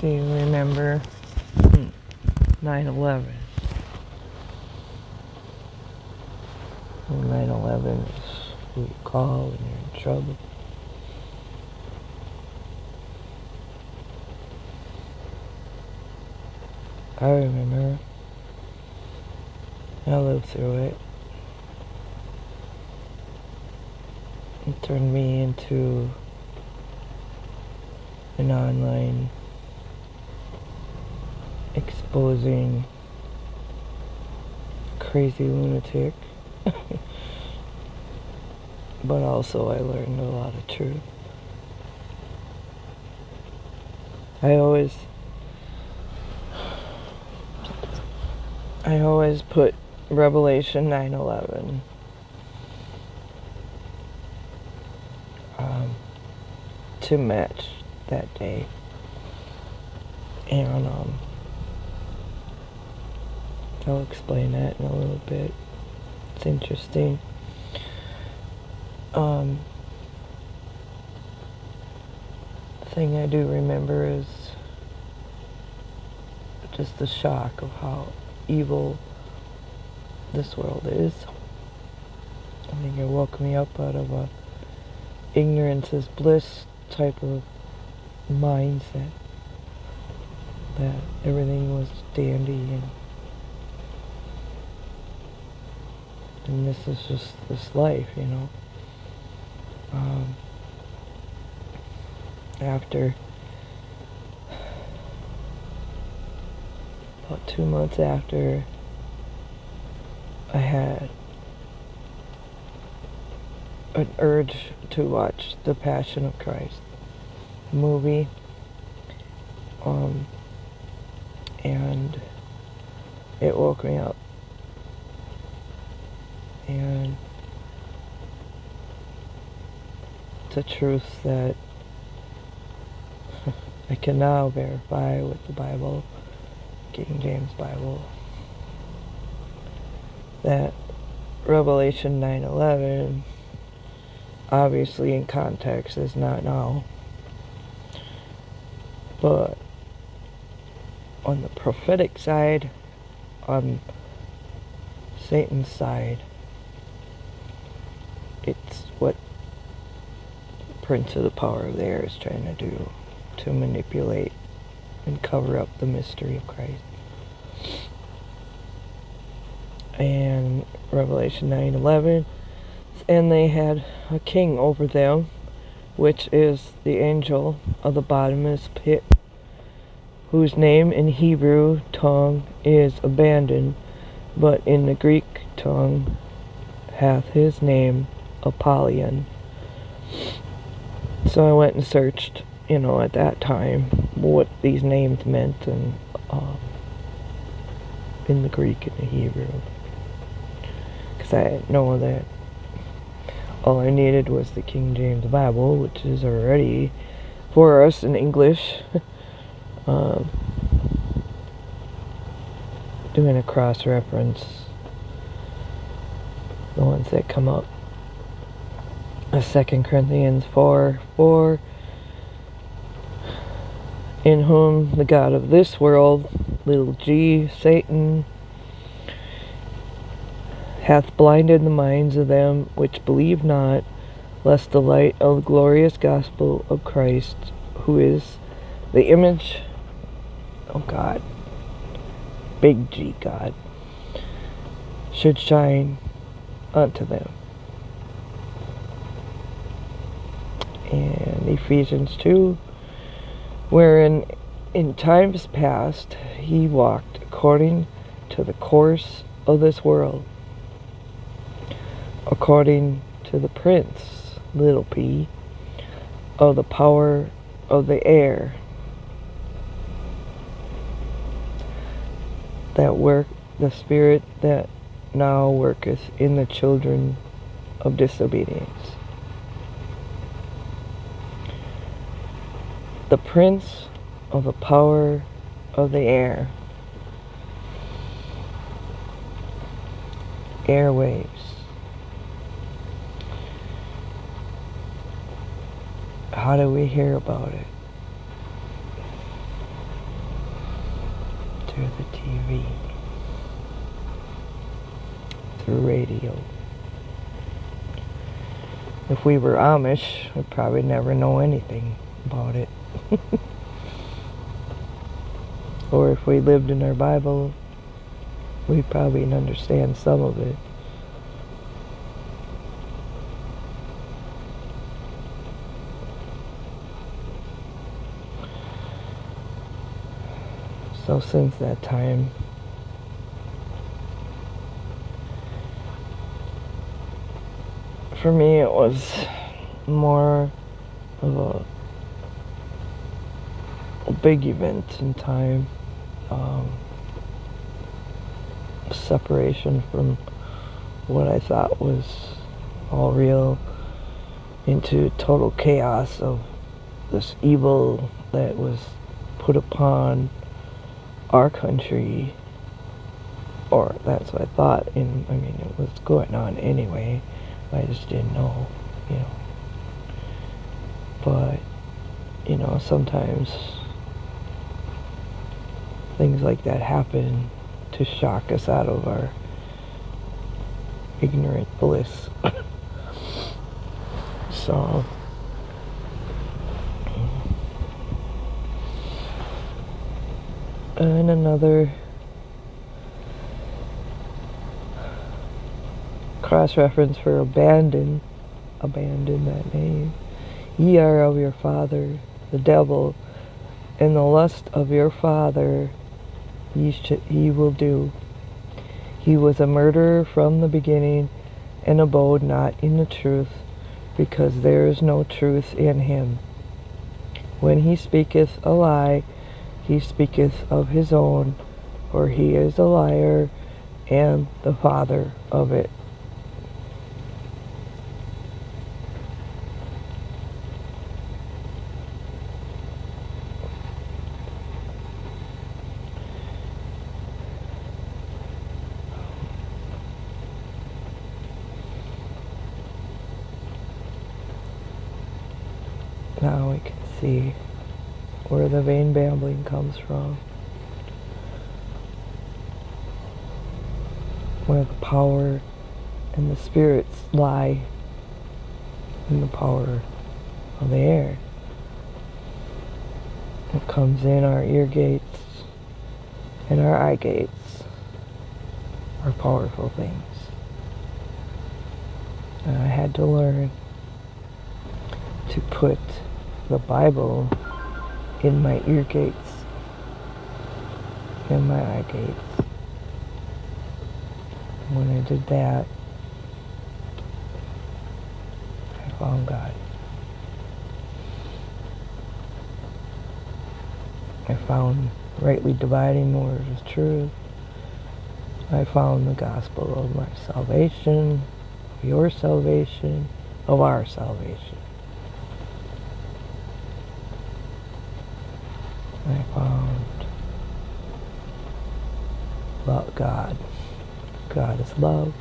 Do you remember 9/11? 9/11 is who you call when you're in trouble. I remember. I lived through it. It turned me into an online exposing crazy lunatic. But also I learned a lot of truth. I always put Revelation 9/11 to match that day. And I'll explain that in a little bit. It's interesting. The thing I do remember is just the shock of how evil this world is. I think it woke me up out of a ignorance is bliss type of mindset, that everything was dandy and this is just this life, you know. After about 2 months after I had an urge to watch The Passion of Christ movie, and it woke me up, and it's a truth that I can now verify with the Bible, King James Bible, that Revelation 9/11, obviously in context, is not now, but on the prophetic side, on Satan's side, it's what the Prince of the Power of the Air is trying to do, to manipulate and cover up the mystery of Christ. And Revelation 9/11, and they had a king over them, which is the angel of the bottomless pit, whose name in Hebrew tongue is Abandon, but in the Greek tongue hath his name Apollyon. So I went and searched, at that time, what these names meant, and in the Greek and the Hebrew, because I know that all I needed was the King James Bible, which is already for us in English. Doing a cross-reference, the ones that come up, 2 Corinthians 4:4, in whom the God of this world, little g, Satan, hath blinded the minds of them which believe not, lest the light of the glorious gospel of Christ, who is the image of God, big G God, should shine unto them. And Ephesians 2, wherein in times past he walked according to the course of this world, according to the prince, little p, of the power of the air, that work the spirit that now worketh in the children of disobedience. The prince of the power of the air, airwaves. How do we hear about it? through the TV, through radio. If we were Amish, we'd probably never know anything about it. Or if we lived in our Bible, we'd probably understand some of it. So since that time, for me it was more of a big event in time. Separation from what I thought was all real into total chaos of this evil that was put upon our country, or that's what I thought. And I mean, it was going on anyway. I just didn't know, you know. But, you know, sometimes things like that happen to shock us out of our ignorant bliss. So, and another cross-reference for abandon that name. Ye are of your father, the devil, and the lust of your father ye will do. He was a murderer from the beginning, and abode not in the truth, because there is no truth in him. When he speaketh a lie, he speaketh of his own, for he is a liar and the father of it. Now we can see where the vain babbling comes from, where the power and the spirits lie in the power of the air. It comes in our ear gates and our eye gates are powerful things. And I had to learn to put the Bible in my ear gates and my eye gates. When I did that, I found God. I found rightly dividing the word of truth. I found the gospel of my salvation, of your salvation, of our salvation. I found God. God is love.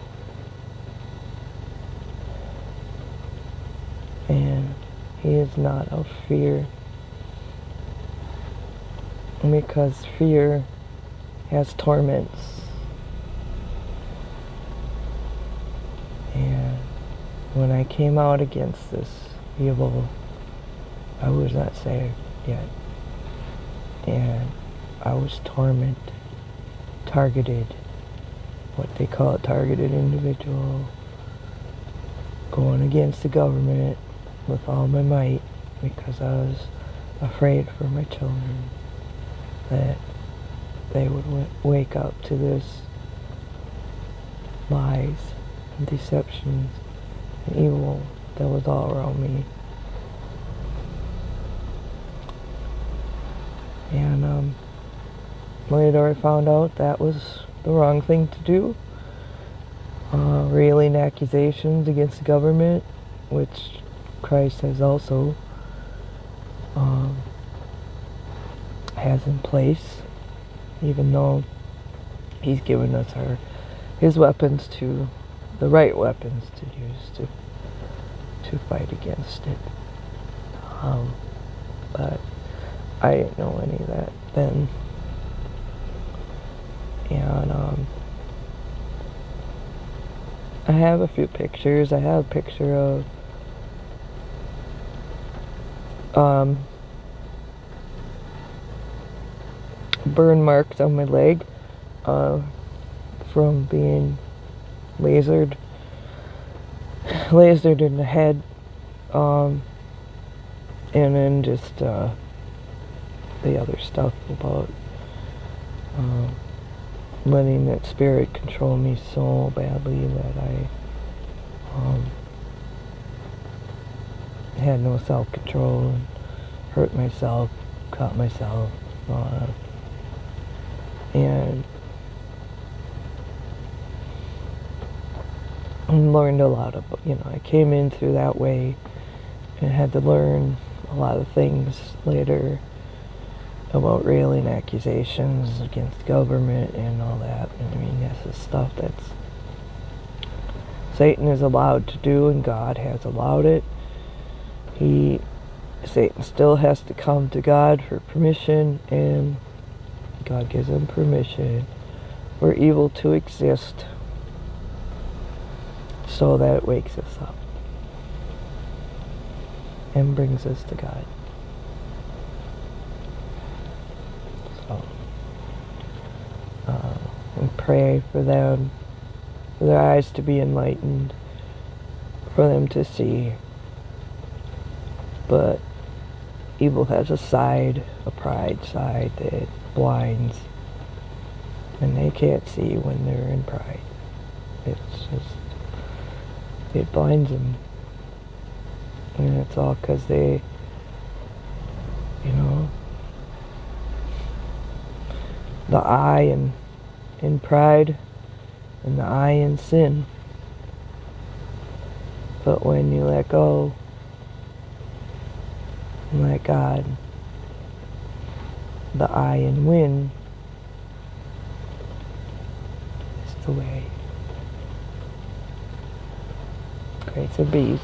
And he is not of fear. Because fear has torments. And when I came out against this evil, I was not saved yet. And I was tormented, targeted, what they call a targeted individual, going against the government with all my might because I was afraid for my children that they would wake up to this lies and deceptions and evil that was all around me. And later I found out that was the wrong thing to do. Railing accusations against the government, which Christ has also has in place, even though he's given us his weapons, to the right weapons to use to fight against it. But I didn't know any of that then. And I have a few pictures. I have a picture of burn marks on my leg from being lasered in the head, and then just the other stuff about letting that spirit control me so badly that I had no self-control and hurt myself, cut myself, and learned a lot of, I came in through that way and had to learn a lot of things later about railing accusations against government and all that. And I mean, this is stuff that's Satan is allowed to do, and God has allowed it. Satan still has to come to God for permission, and God gives him permission for evil to exist so that it wakes us up and brings us to God. So, and pray for them, for their eyes to be enlightened, for them to see. But evil has a side, a pride side, that blinds, and they can't see when they're in pride. It's just, it blinds them. And it's all because they, the eye in pride and the eye in sin. But when you let go and let God, the eye in win is the way. Grace and peace.